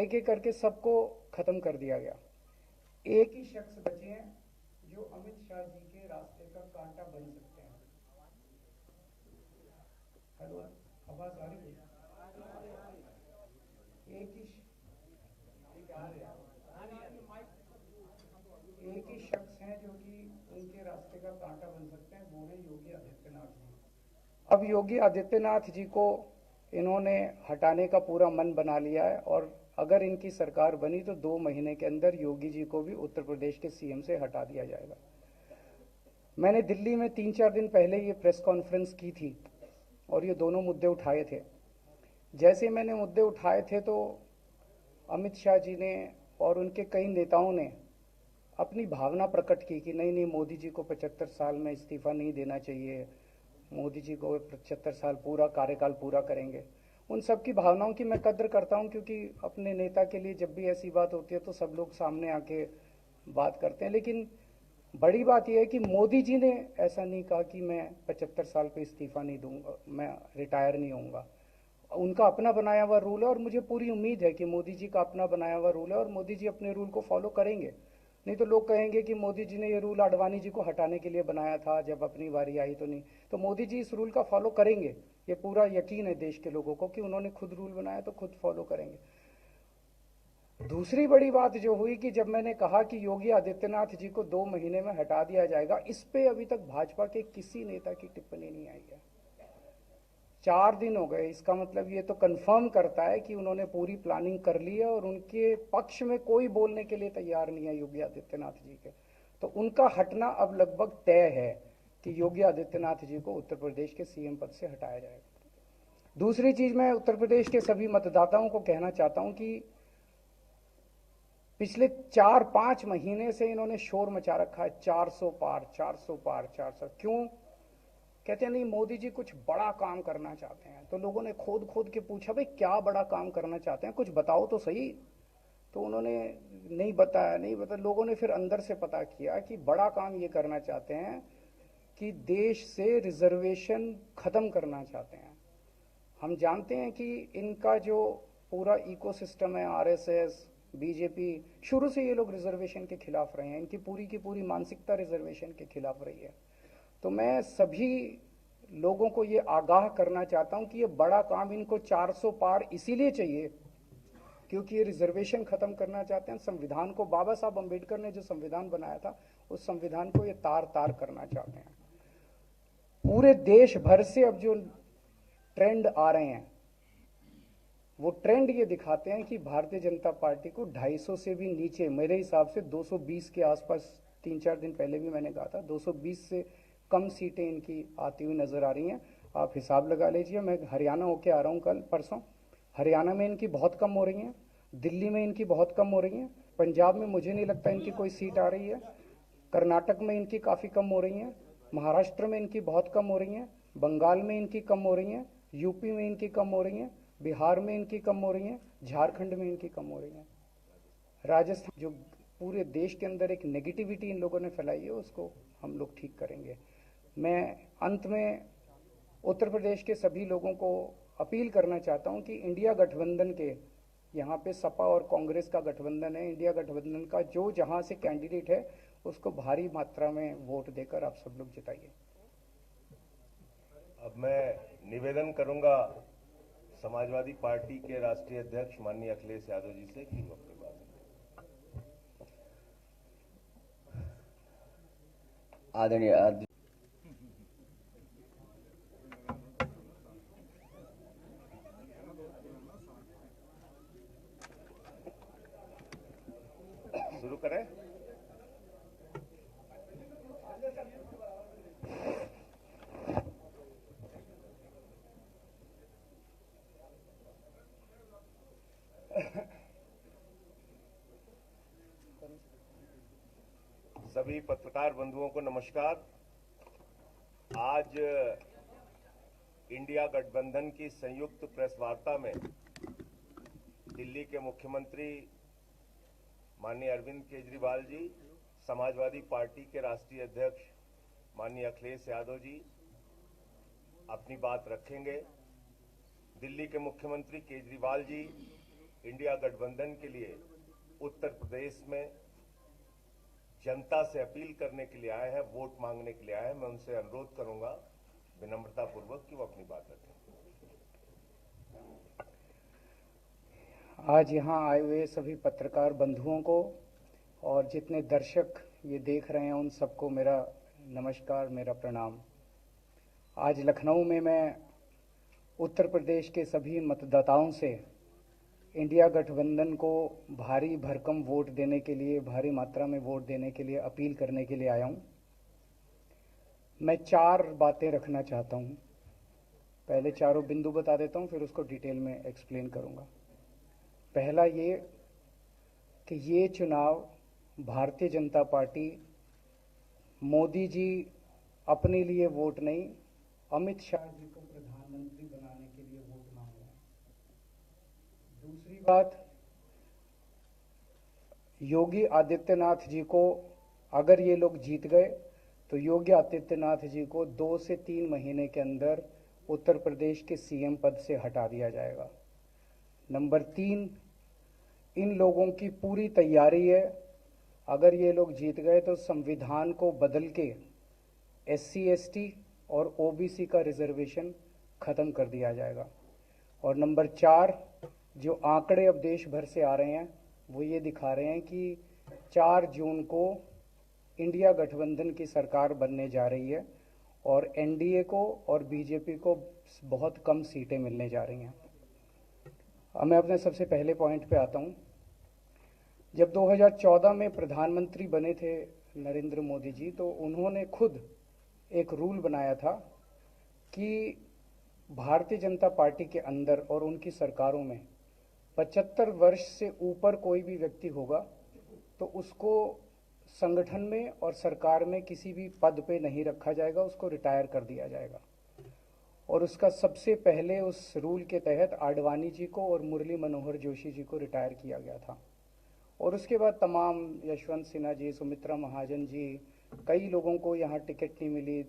एक एक करके सबको खत्म कर दिया गया। एक ही शख्स बचे हैं जो अमित शाह जी के रास्ते का कांटा बन सकते हैं। हेलो, आवाज आ रही है? एक ही शख्स हैं जो कि उनके रास्ते का कांटा बन सकते हैं, वो है योगी आदित्यनाथ जी। अब योगी आदित्यनाथ जी को इन्होंने हटाने का पूरा मन बना लिया है, और अगर इनकी सरकार बनी तो 2 महीने के अंदर योगी जी को भी उत्तर प्रदेश के सीएम से हटा दिया जाएगा। मैंने दिल्ली में 3-4 दिन पहले ये प्रेस कॉन्फ्रेंस की थी और ये दोनों मुद्दे उठाए थे। जैसे मैंने मुद्दे उठाए थे तो अमित शाह जी ने और उनके कई नेताओं ने अपनी भावना प्रकट की कि नहीं नहीं, मोदी जी को 75 साल में इस्तीफा नहीं देना चाहिए, मोदी जी को 75 साल पूरा कार्यकाल पूरा करेंगे। उन सब की भावनाओं की मैं कद्र करता हूं, क्योंकि अपने नेता के लिए जब भी ऐसी बात होती है तो सब लोग सामने आके बात करते हैं। लेकिन बड़ी बात यह है कि मोदी जी ने ऐसा नहीं कहा कि मैं 75 साल पे इस्तीफा नहीं दूंगा, मैं रिटायर नहीं होऊंगा। उनका अपना बनाया हुआ रूल है और मुझे पूरी उम्मीद है कि मोदी जी का अपना बनाया हुआ रूल है और मोदी जी अपने रूल को फॉलो करेंगे। नहीं तो लोग कहेंगे कि मोदी जी ने ये रूल आडवाणी जी को हटाने के लिए बनाया था, जब अपनी बारी आई तो नहीं। तो मोदी जी इस रूल का फॉलो करेंगे, ये पूरा यकीन है देश के लोगों को कि उन्होंने खुद रूल बनाया तो खुद फॉलो करेंगे। दूसरी बड़ी बात जो हुई कि जब मैंने कहा कि योगी आदित्यनाथ जी को 2 महीने में हटा दिया जाएगा, इस पे अभी तक भाजपा के किसी नेता की टिप्पणी नहीं आई है। 4 दिन हो गए, इसका मतलब ये तो कंफर्म करता है कि उन्होंने पूरी प्लानिंग कर ली है और उनके पक्ष में कोई बोलने के लिए तैयार नहीं है योगी आदित्यनाथ जी के। तो उनका हटना अब लगभग तय है कि योगी आदित्यनाथ जी को उत्तर प्रदेश के सीएम पद से हटाया जाएगा। दूसरी चीज, मैं उत्तर प्रदेश के सभी मतदाताओं को कहना चाहता हूं कि पिछले 4-5 महीने से इन्होंने शोर मचा रखा है, 400 पार 400 पार 400। क्यों? कहते हैं नहीं मोदी जी कुछ बड़ा काम करना चाहते हैं। तो लोगों ने खोद खोद के पूछा, भाई क्या बड़ा काम करना चाहते हैं, कुछ बताओ तो सही। तो उन्होंने नहीं बताया, नहीं बताया। लोगों ने फिर अंदर से पता किया कि बड़ा काम ये करना चाहते हैं कि देश से रिजर्वेशन खत्म करना चाहते हैं। हम जानते हैं कि इनका जो पूरा इकोसिस्टम है, आरएसएस, बीजेपी, शुरू से ये लोग रिजर्वेशन के खिलाफ रहे हैं। इनकी पूरी की पूरी मानसिकता रिजर्वेशन के खिलाफ रही है। तो मैं सभी लोगों को ये आगाह करना चाहता हूं कि ये बड़ा काम इनको 400 पार इसीलिए चाहिए क्योंकि ये रिजर्वेशन खत्म करना चाहते हैं। संविधान को, बाबा साहब अंबेडकर ने जो संविधान बनाया था, उस संविधान को ये तार तार करना चाहते हैं। पूरे देश भर से अब जो ट्रेंड आ रहे हैं, वो ट्रेंड ये दिखाते हैं कि भारतीय जनता पार्टी को 250 से भी नीचे, मेरे हिसाब से 220 के आसपास, 3-4 दिन पहले भी मैंने कहा था, 220 से कम सीटें इनकी आती हुई नजर आ रही हैं। आप हिसाब लगा लीजिए। मैं हरियाणा होके आ रहा हूँ कल परसों, हरियाणा में इनकी बहुत कम हो रही हैं, दिल्ली में इनकी बहुत कम हो रही हैं, पंजाब में मुझे नहीं लगता इनकी कोई सीट आ रही है, कर्नाटक में इनकी काफ़ी कम हो रही हैं, महाराष्ट्र में इनकी बहुत कम हो रही हैं, बंगाल में इनकी कम हो रही हैं, यूपी में इनकी कम हो रही हैं, बिहार में इनकी कम हो रही हैं, झारखंड में इनकी कम हो रही हैं, राजस्थान। जो पूरे देश के अंदर एक नेगेटिविटी इन लोगों ने फैलाई है, उसको हम लोग ठीक करेंगे। मैं अंत में उत्तर प्रदेश के सभी लोगों को अपील करना चाहता हूं कि इंडिया गठबंधन के, यहाँ पे सपा और कांग्रेस का गठबंधन है, इंडिया गठबंधन का जो जहां से कैंडिडेट है उसको भारी मात्रा में वोट देकर आप सब लोग जिताइए। अब मैं निवेदन करूंगा समाजवादी पार्टी के राष्ट्रीय अध्यक्ष माननीय अखिलेश यादव जी से कि वो अपनी बात आदरणीय शुरू करें। सभी पत्रकार बंधुओं को नमस्कार। आज इंडिया गठबंधन की संयुक्त प्रेस वार्ता में दिल्ली के मुख्यमंत्री माननीय अरविंद केजरीवाल जी, समाजवादी पार्टी के राष्ट्रीय अध्यक्ष माननीय अखिलेश यादव जी अपनी बात रखेंगे। दिल्ली के मुख्यमंत्री केजरीवाल जी इंडिया गठबंधन के लिए उत्तर प्रदेश में जनता से अपील करने के लिए आए हैं, वोट मांगने के लिए आए हैं। मैं उनसे अनुरोध करूंगा विनम्रता पूर्वक कि वो अपनी बात रखें। आज यहाँ आए हुए सभी पत्रकार बंधुओं को और जितने दर्शक ये देख रहे हैं उन सबको मेरा नमस्कार, मेरा प्रणाम। आज लखनऊ में मैं उत्तर प्रदेश के सभी मतदाताओं से इंडिया गठबंधन को भारी भरकम वोट देने के लिए, भारी मात्रा में वोट देने के लिए अपील करने के लिए आया हूँ। मैं 4 बातें रखना चाहता हूँ। पहले चारों बिंदु बता देता हूँ, फिर उसको डिटेल में एक्सप्लेन करूँगा। पहला ये कि ये चुनाव भारतीय जनता पार्टी मोदी जी अपने लिए वोट नहीं, अमित शाह जी को प्रधानमंत्री बनाने के लिए वोट मांग रहे हैं। दूसरी बात, योगी आदित्यनाथ जी को अगर ये लोग जीत गए तो योगी आदित्यनाथ जी को 2 से 3 महीने के अंदर उत्तर प्रदेश के सीएम पद से हटा दिया जाएगा। नंबर 3, इन लोगों की पूरी तैयारी है, अगर ये लोग जीत गए तो संविधान को बदल के SC ST और OBC का रिजर्वेशन खत्म कर दिया जाएगा। और नंबर 4, जो आंकड़े अब देश भर से आ रहे हैं वो ये दिखा रहे हैं कि 4 जून को इंडिया गठबंधन की सरकार बनने जा रही है और NDA को और BJP को बहुत कम सीटें मिलने जा रही हैं। अब मैं अपने सबसे पहले पॉइंट पे आता हूँ। जब 2014 में प्रधानमंत्री बने थे नरेंद्र मोदी जी, तो उन्होंने खुद एक रूल बनाया था कि भारतीय जनता पार्टी के अंदर और उनकी सरकारों में 75 वर्ष से ऊपर कोई भी व्यक्ति होगा तो उसको संगठन में और सरकार में किसी भी पद पे नहीं रखा जाएगा, उसको रिटायर कर दिया जाएगा। और उसका सबसे पहले उस रूल के तहत आडवाणी जी को और मुरली मनोहर जोशी जी को रिटायर किया गया था। और उसके बाद तमाम यशवंत सिन्हा जी, सुमित्रा महाजन जी, कई लोगों को यहाँ टिकट नहीं मिली।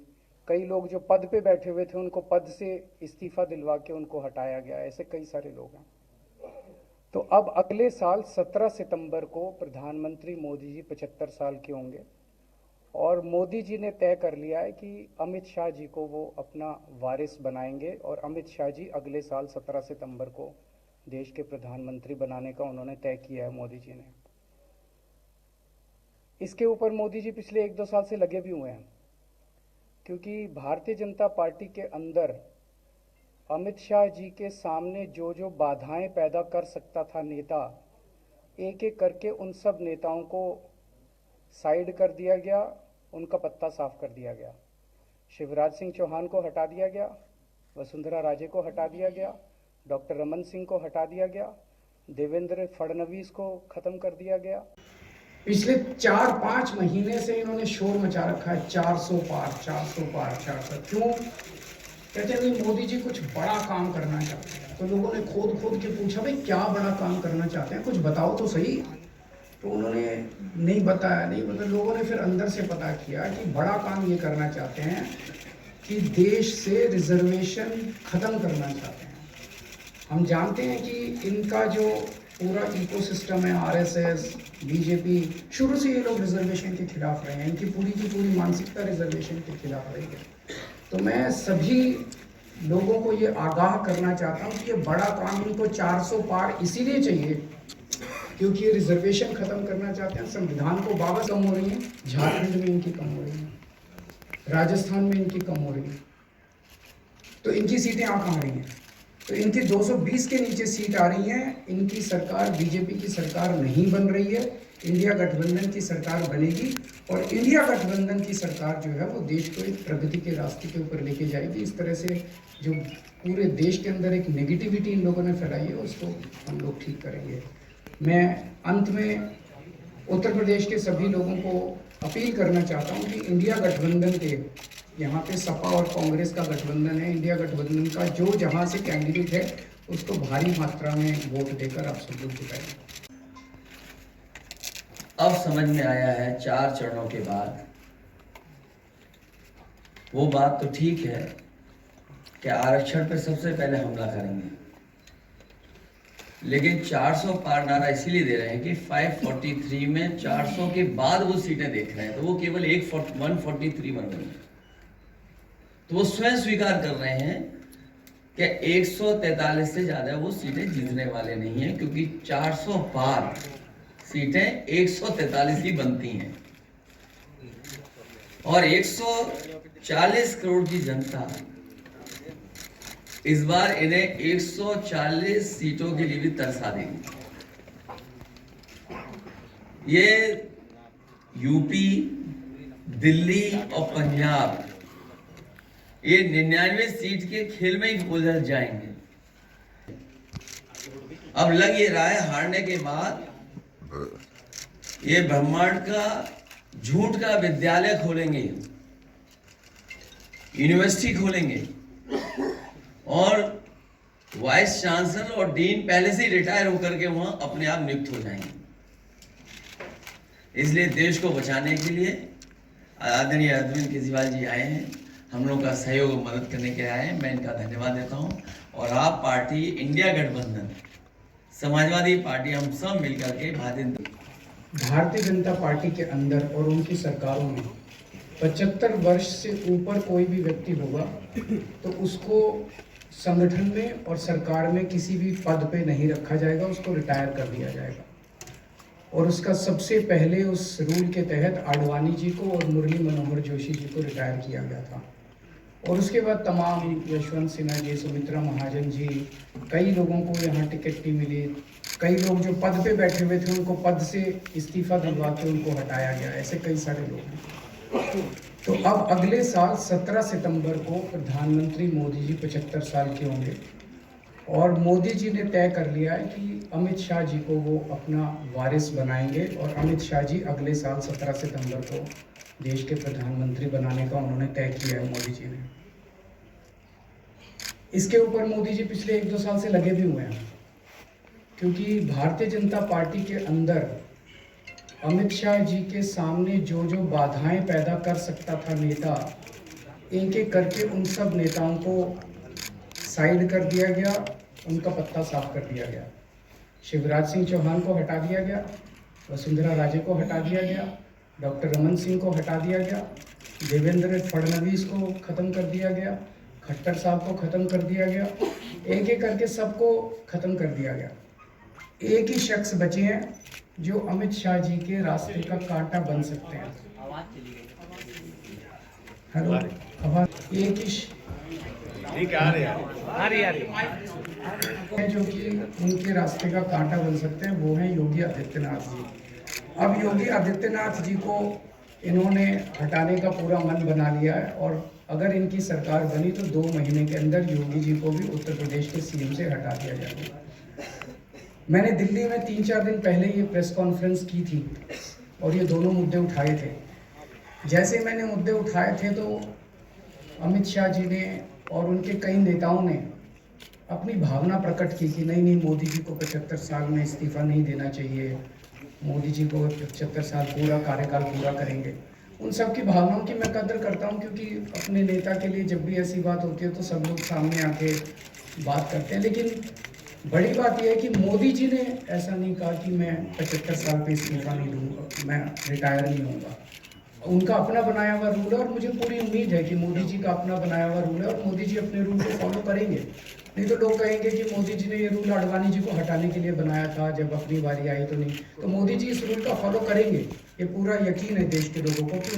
कई लोग जो पद पे बैठे हुए थे उनको पद से इस्तीफा दिलवा के उनको हटाया गया। ऐसे कई सारे लोग हैं। तो अब अगले साल 17 सितंबर को प्रधानमंत्री मोदी जी 75 साल के होंगे और मोदी जी ने तय कर लिया है कि अमित शाह जी को वो अपना वारिस बनाएंगे और अमित शाह जी अगले साल 17 सितंबर को देश के प्रधानमंत्री बनाने का उन्होंने तय किया है मोदी जी ने। इसके ऊपर मोदी जी पिछले 1-2 साल से लगे भी हुए हैं, क्योंकि भारतीय जनता पार्टी के अंदर अमित शाह जी के सामने जो जो बाधाएं पैदा कर सकता था नेता, एक एक करके उन सब नेताओं को साइड कर दिया गया, उनका पत्ता साफ कर दिया गया। शिवराज सिंह चौहान को हटा दिया गया, वसुंधरा राजे को हटा दिया गया, डॉक्टर रमन सिंह को हटा दिया गया, देवेंद्र फडणवीस को खत्म कर दिया गया। पिछले 4-5 महीने से इन्होंने शोर मचा रखा है 400 पार 400 पार 400। क्यों? कहते हैं नहीं मोदी जी कुछ बड़ा काम करना चाहते हैं। तो लोगों ने खोद के पूछा, भाई क्या बड़ा काम करना चाहते हैं, कुछ बताओ तो सही। तो उन्होंने नहीं बताया। लोगों ने फिर अंदर से पता किया कि बड़ा काम ये करना चाहते हैं कि देश से रिजर्वेशन खत्म करना चाहते हैं। हम जानते हैं कि इनका जो पूरा इकोसिस्टम है, RSS, BJP, शुरू से ये लोग रिजर्वेशन के खिलाफ रहे हैं। इनकी पूरी की पूरी मानसिकता रिजर्वेशन के खिलाफ रही है। तो मैं सभी लोगों को ये आगाह करना चाहता हूँ कि ये बड़ा काम इनको 400 पार इसीलिए चाहिए क्योंकि ये रिजर्वेशन खत्म करना चाहते हैं। संविधान को बाबा कम हो रही है, झारखंड में इनकी कम हो रही है, राजस्थान में इनकी कम हो रही है, तो इनकी सीटें आ कहाँ रही हैं? तो इनकी 220 के नीचे सीट आ रही हैं। इनकी सरकार BJP की सरकार नहीं बन रही है, इंडिया गठबंधन की सरकार बनेगी और इंडिया गठबंधन की सरकार जो है वो देश को एक प्रगति के रास्ते के ऊपर लेके जाएगी। इस तरह से जो पूरे देश के अंदर एक नेगेटिविटी इन लोगों ने फैलाई है उसको हम लोग ठीक करेंगे। मैं अंत में उत्तर प्रदेश के सभी लोगों को अपील करना चाहता हूँ कि इंडिया गठबंधन के, यहाँ पे सपा और कांग्रेस का गठबंधन है, इंडिया गठबंधन का जो जहाँ से कैंडिडेट है उसको भारी मात्रा में वोट देकर आप सब लोग जिताएंगे। अब समझ में आया है 4 चरणों के बाद, वो बात तो ठीक है कि आरक्षण पे सबसे पहले हमला करेंगे, लेकिन 400 पार नारा इसीलिए दे रहे हैं कि 543 में 400 के बाद वो सीटें देख रहे हैं, तो वो केवल 143 बन गई। तो वो स्वयं स्वीकार कर रहे हैं कि 143 से ज्यादा वो सीटें जीतने वाले नहीं हैं, क्योंकि 400 पार सीटें 143 ही बनती हैं। और 140 करोड़ की जनता इस बार इन्हें 140 सीटों के लिए भी तरसा देगी। ये यूपी, दिल्ली और पंजाब ये 99 सीट के खेल में ही उलझ जाएंगे। अब लग ये रहा है हारने के बाद ये ब्रह्मांड का झूठ का विद्यालय खोलेंगे, यूनिवर्सिटी खोलेंगे और वाइस चांसलर और डीन पहले से ही रिटायर होकर के वहां अपने आप नियुक्त हो जाएंगे। इसलिए देश को बचाने के लिए आदरणीय अरविंद केजरीवाल जी आए हैं, हम लोग का सहयोग मदद करने के आए हैं। मैं इनका धन्यवाद देता हूं। और आप पार्टी, इंडिया गठबंधन, समाजवादी पार्टी, हम सब मिलकर के भारतीय जनता पार्टी के अंदर और उनकी सरकारों में 75 वर्ष से ऊपर कोई भी व्यक्ति होगा तो उसको संगठन में और सरकार में किसी भी पद पे नहीं रखा जाएगा, उसको रिटायर कर दिया जाएगा। और उसका सबसे पहले उस रूल के तहत आडवाणी जी को और मुरली मनोहर जोशी जी को रिटायर किया गया था। और उसके बाद तमाम यशवंत सिन्हा जी, सुमित्रा महाजन जी, कई लोगों को यहाँ टिकट नहीं मिली, कई लोग जो पद पे बैठे हुए थे उनको पद से इस्तीफा दिलवा के उनको हटाया गया, ऐसे कई सारे लोग हैं। तो अब अगले साल 17 सितंबर को प्रधानमंत्री मोदी जी 75 साल के होंगे और मोदी जी ने तय कर लिया है कि अमित शाह जी को वो अपना वारिस बनाएंगे और अमित शाह जी अगले साल 17 सितंबर को देश के प्रधानमंत्री बनाने का उन्होंने तय किया है मोदी जी ने। इसके ऊपर मोदी जी पिछले 1-2 साल से लगे भी हुए हैं, क्योंकि भारतीय जनता पार्टी के अंदर अमित शाह जी के सामने जो जो बाधाएं पैदा कर सकता था नेता, एक एक करके उन सब नेताओं को साइड कर दिया गया, उनका पत्ता साफ कर दिया गया। शिवराज सिंह चौहान को हटा दिया गया, वसुंधरा राजे को हटा दिया गया, डॉक्टर रमन सिंह को हटा दिया गया, देवेंद्र फडणवीस को ख़त्म कर दिया गया, खट्टर साहब को ख़त्म कर दिया गया, एक एक करके सबको ख़त्म कर दिया गया। एक ही शख्स बचे हैं जो अमित शाह जी के रास्ते का कांटा बन सकते हैं। हेलो, आवाज एक ही जो कि उनके रास्ते का कांटा बन सकते हैं, वो है योगी आदित्यनाथ जी। अब योगी आदित्यनाथ जी को इन्होंने हटाने का पूरा मन बना लिया है और अगर इनकी सरकार बनी तो 2 महीने के अंदर योगी जी को भी उत्तर प्रदेश के सीएम से हटा दिया जाएगा। मैंने दिल्ली में 3-4 दिन पहले ये प्रेस कॉन्फ्रेंस की थी और ये दोनों मुद्दे उठाए थे। जैसे मैंने मुद्दे उठाए थे तो अमित शाह जी ने और उनके कई नेताओं ने अपनी भावना प्रकट की कि नहीं मोदी जी को 75 साल में इस्तीफा नहीं देना चाहिए, मोदी जी को 75 साल पूरा कार्यकाल पूरा करेंगे। उन सब की भावनाओं की मैं कदर करता हूं, क्योंकि अपने नेता के लिए जब भी ऐसी बात होती है तो सब लोग सामने आके बात करते हैं। लेकिन बड़ी बात यह है कि मोदी जी ने ऐसा नहीं कहा कि मैं 75 साल पे इस्तीफा नहीं दूंगा, मैं रिटायर नहीं होऊंगा। उनका अपना बनाया हुआ रूल है और मुझे पूरी उम्मीद है कि मोदी जी का अपना बनाया हुआ रूल है और मोदी जी अपने रूल को फॉलो करेंगे। नहीं तो लोग कहेंगे कि मोदी जी ने ये रूल आडवाणी जी को हटाने के लिए बनाया था, जब अपनी बारी आई तो नहीं। तो मोदी जी इस रूल का फॉलो करेंगे, ये पूरा यकीन है देश के लोगों को कि